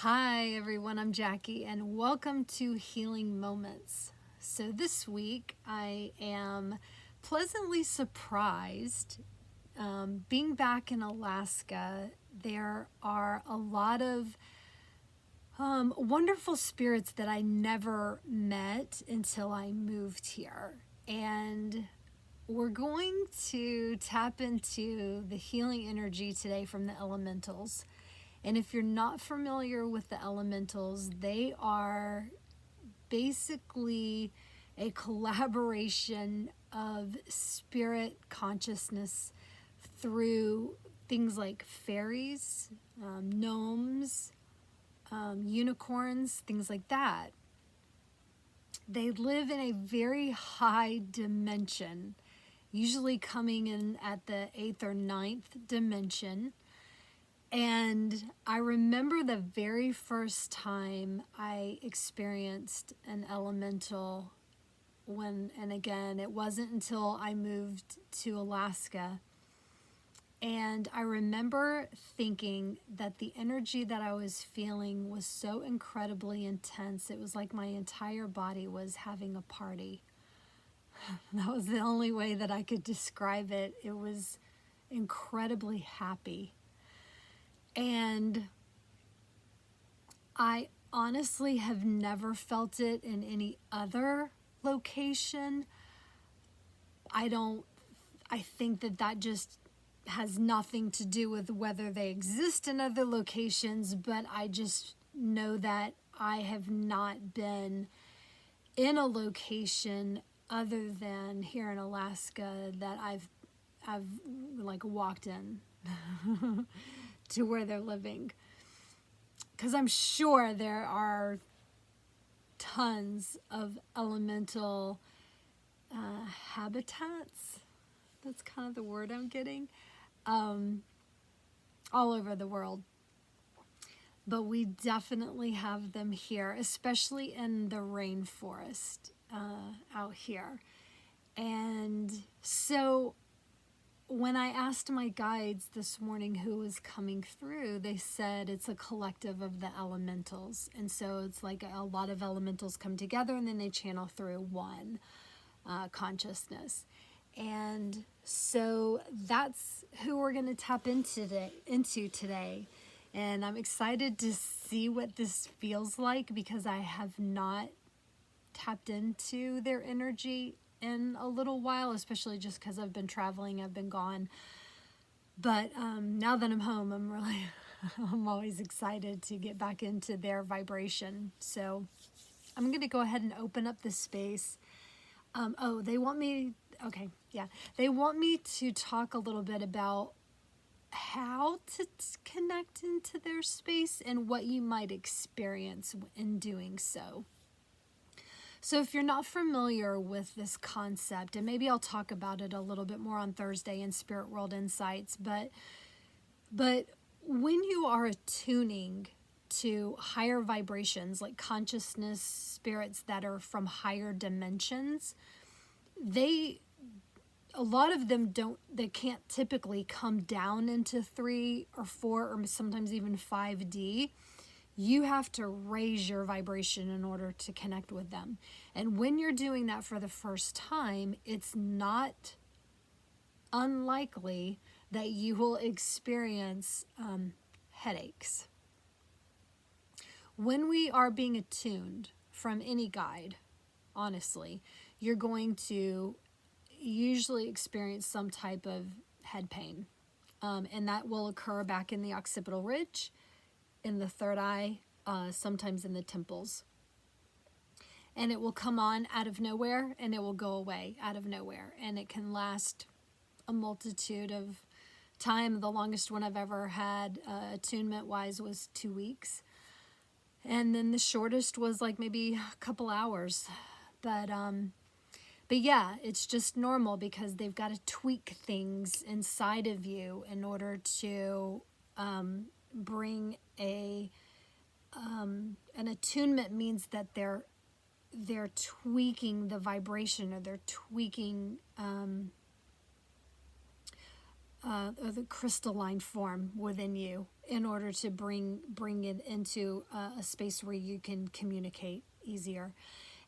Hi everyone, I'm Jackie and welcome to Healing Moments. So this week I am pleasantly surprised. Being back in Alaska, there are a lot of wonderful spirits that I never met until I moved here. And we're going to tap into the healing energy today from the elementals. And if you're not familiar with the elementals, they are basically a collaboration of spirit consciousness through things like fairies, gnomes, unicorns, things like that. They live in a very high dimension, usually coming in at the 8th or ninth dimension. And I remember the very first time I experienced an elemental and again, it wasn't until I moved to Alaska. And I remember thinking that the energy that I was feeling was so incredibly intense. It was like my entire body was having a party. That was the only way that I could describe it. It was incredibly happy. And I honestly have never felt it in any other location. I think that just has nothing to do with whether they exist in other locations, but I just know that I have not been in a location other than here in Alaska that I've like walked in to where they're living. Because I'm sure there are tons of elemental habitats. That's kind of the word I'm getting. All over the world. But we definitely have them here, especially in the rainforest out here. And so when I asked my guides this morning who was coming through, they said it's a collective of the elementals. And so it's like a lot of elementals come together and then they channel through one consciousness. And so that's who we're going to tap into today. And I'm excited to see what this feels like because I have not tapped into their energy in a little while, especially just because I've been traveling, I've been gone. But now that I'm home, I'm always excited to get back into their vibration. So I'm going to go ahead and open up the space. They want me to talk a little bit about how to connect into their space and what you might experience in doing so. So if you're not familiar with this concept, and maybe I'll talk about it a little bit more on Thursday in Spirit World Insights, but when you are attuning to higher vibrations, like consciousness spirits that are from higher dimensions, a lot of them they can't typically come down into 3 or 4 or sometimes even 5D. You have to raise your vibration in order to connect with them. And when you're doing that for the first time, it's not unlikely that you will experience headaches. When we are being attuned from any guide, honestly, you're going to usually experience some type of head pain. And that will occur back in the occipital ridge, in the third eye, sometimes in the temples. And it will come on out of nowhere and it will go away out of nowhere. And it can last a multitude of time. The longest one I've ever had attunement-wise was 2 weeks. And then the shortest was like maybe a couple hours. But yeah, it's just normal because they've got to tweak things inside of you in order to bring an attunement means that they're tweaking the vibration, or they're tweaking or the crystalline form within you in order to bring it into a space where you can communicate easier.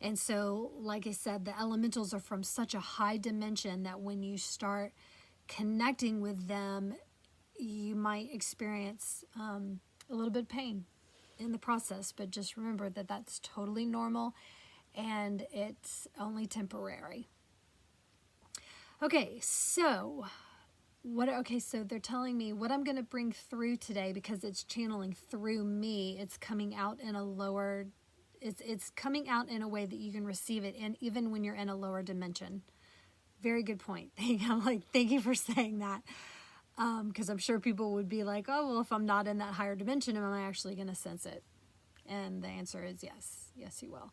And so, like I said, the elementals are from such a high dimension that when you start connecting with them, you might experience a little bit of pain in the process, but just remember that that's totally normal and it's only temporary. Okay, so so they're telling me what I'm going to bring through today, because it's channeling through me. It's coming out in a lower, it's coming out in a way that you can receive it, and even when you're in a lower dimension. Very good point. Thank you for saying that. Because I'm sure people would be like, oh, well, if I'm not in that higher dimension, am I actually going to sense it? And the answer is yes. Yes, you will.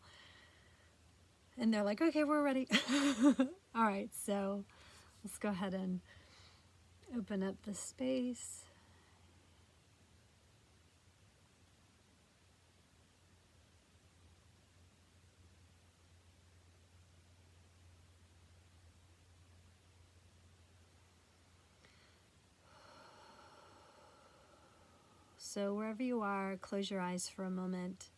And they're like, okay, we're ready. All right, so let's go ahead and open up the space. So wherever you are, close your eyes for a moment,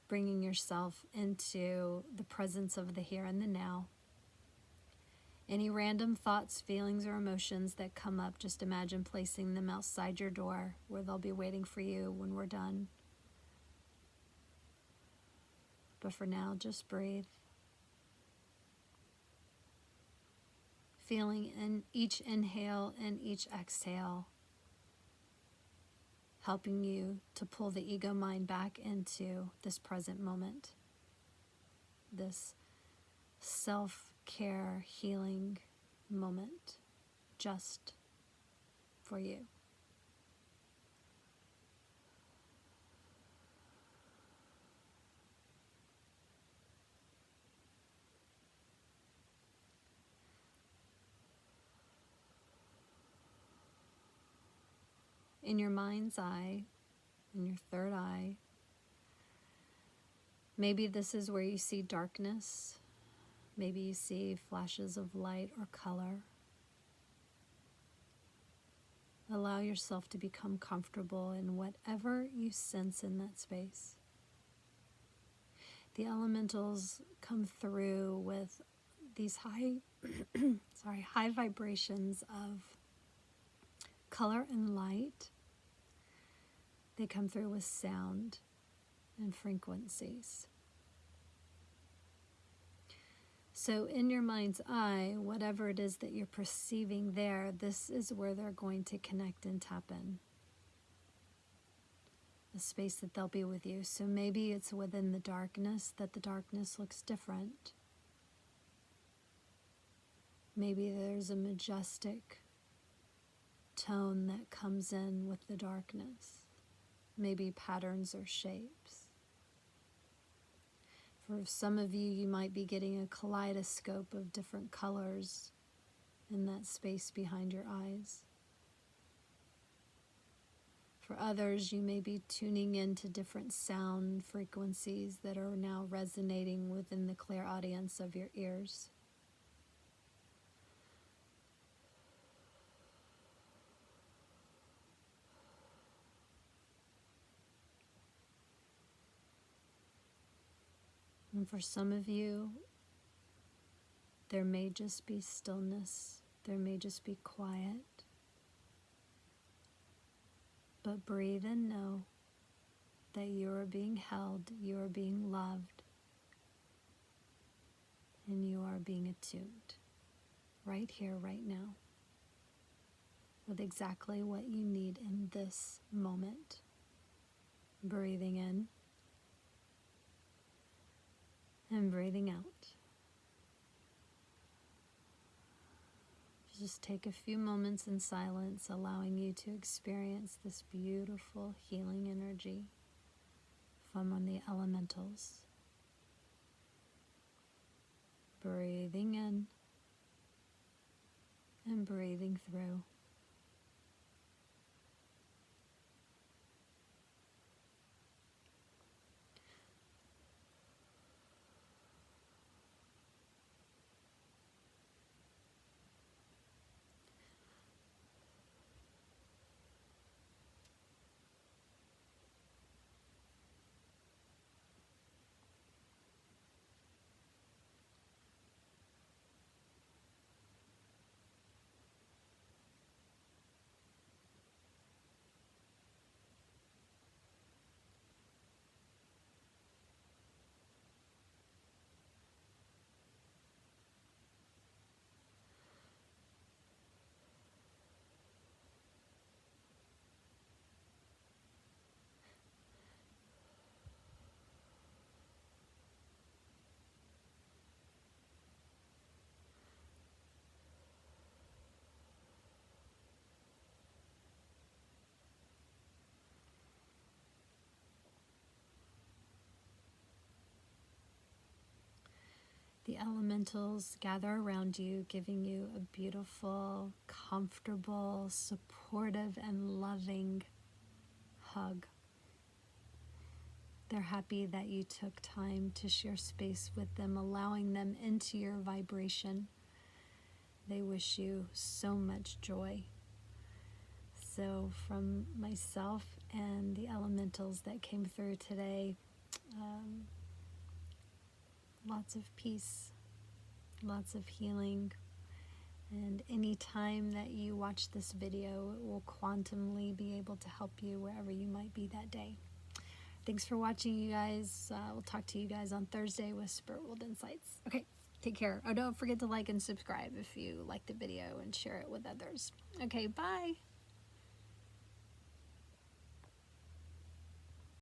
bringing yourself into the presence of the here and the now. Any random thoughts, feelings, or emotions that come up, just imagine placing them outside your door where they'll be waiting for you when we're done. But for now, just breathe. Feeling in each inhale and each exhale, helping you to pull the ego mind back into this present moment, this self-care healing moment just for you. In your mind's eye, in your third eye, maybe this is where you see darkness. Maybe you see flashes of light or color. Allow yourself to become comfortable in whatever you sense in that space. The elementals come through with these high vibrations of color and light. They come through with sound and frequencies. So in your mind's eye, whatever it is that you're perceiving there, this is where they're going to connect and tap in. A space that they'll be with you. So maybe it's within the darkness that the darkness looks different. Maybe there's a majestic tone that comes in with the darkness. Maybe patterns or shapes. For some of you, you might be getting a kaleidoscope of different colors in that space behind your eyes. For others, you may be tuning into different sound frequencies that are now resonating within the clear audience of your ears. And for some of you, there may just be stillness, there may just be quiet. But breathe and know that you are being held, you are being loved, and you are being attuned right here, right now, with exactly what you need in this moment. Breathing in and breathing out. Just take a few moments in silence, allowing you to experience this beautiful healing energy from the elementals. Breathing in and breathing through. elementals gather around you, giving you a beautiful, comfortable, supportive, and loving hug. They're happy that you took time to share space with them, allowing them into your vibration. They wish you so much joy. So from myself and the elementals that came through today, lots of peace, lots of healing. And any time that you watch this video, it will quantumly be able to help you wherever you might be that day. Thanks for watching, you guys. We'll talk to you guys on Thursday with Spirit World Insights. Okay, take care. Oh, don't forget to like and subscribe if you like the video and share it with others. Okay, bye.